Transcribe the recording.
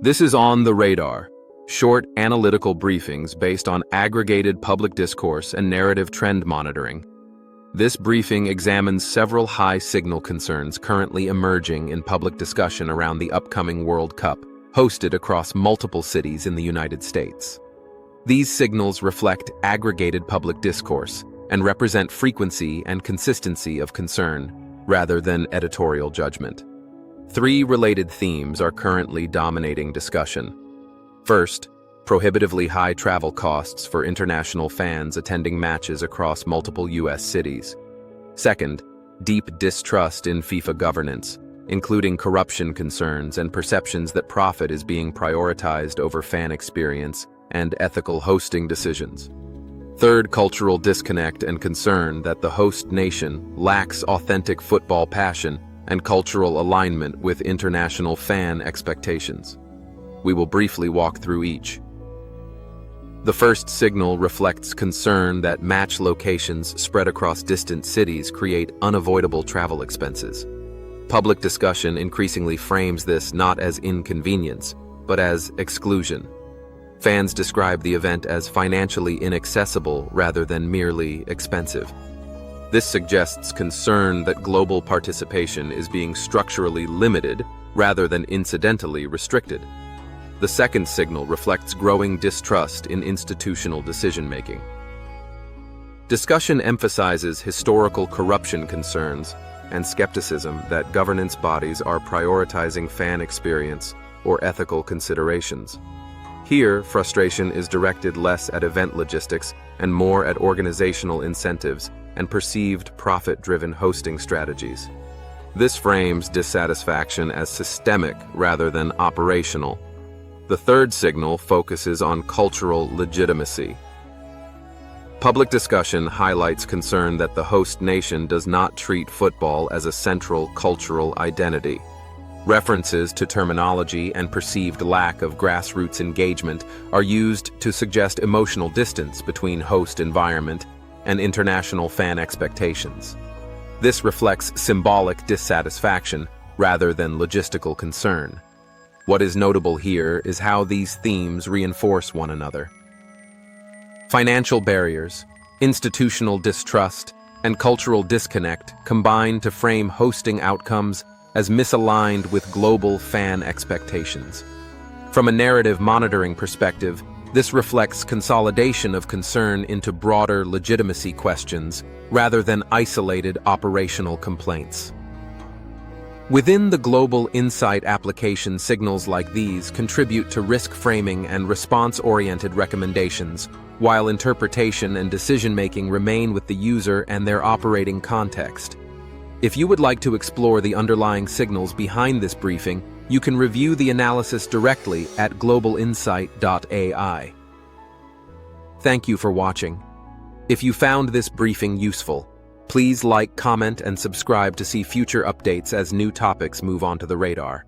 This is On the Radar, short analytical briefings based on aggregated public discourse and narrative trend monitoring. This briefing examines several high-signal concerns currently emerging in public discussion around the upcoming World Cup, hosted across multiple cities in the United States. These signals reflect aggregated public discourse and represent frequency and consistency of concern, rather than editorial judgment. Three related themes are currently dominating discussion. First, prohibitively high travel costs for international fans attending matches across multiple U.S. cities. Second, deep distrust in FIFA governance, including corruption concerns and perceptions that profit is being prioritized over fan experience and ethical hosting decisions. Third, cultural disconnect and concern that the host nation lacks authentic football passion and cultural alignment with international fan expectations. We will briefly walk through each. The first signal reflects concern that match locations spread across distant cities create unavoidable travel expenses. Public discussion increasingly frames this not as inconvenience, but as exclusion. Fans describe the event as financially inaccessible rather than merely expensive. This suggests concern that global participation is being structurally limited rather than incidentally restricted. The second signal reflects growing distrust in institutional decision-making. Discussion emphasizes historical corruption concerns and skepticism that governance bodies are prioritizing fan experience or ethical considerations. Here, frustration is directed less at event logistics and more at organizational incentives and perceived profit-driven hosting strategies. This frames dissatisfaction as systemic rather than operational. The third signal focuses on cultural legitimacy. Public discussion highlights concern that the host nation does not treat football as a central cultural identity. References to terminology and perceived lack of grassroots engagement are used to suggest emotional distance between host environment and international fan expectations. This reflects symbolic dissatisfaction rather than logistical concern. What is notable here is how these themes reinforce one another. Financial barriers, institutional distrust, and cultural disconnect combine to frame hosting outcomes as misaligned with global fan expectations. From a narrative monitoring perspective, this reflects consolidation of concern into broader legitimacy questions rather than isolated operational complaints. Within the global insight application, signals like these contribute to risk framing and response-oriented recommendations, while interpretation and decision-making remain with the user and their operating context. If you would like to explore the underlying signals behind this briefing, you can review the analysis directly at globalinsight.ai. Thank you for watching. If you found this briefing useful, please like, comment, and subscribe to see future updates as new topics move onto the radar.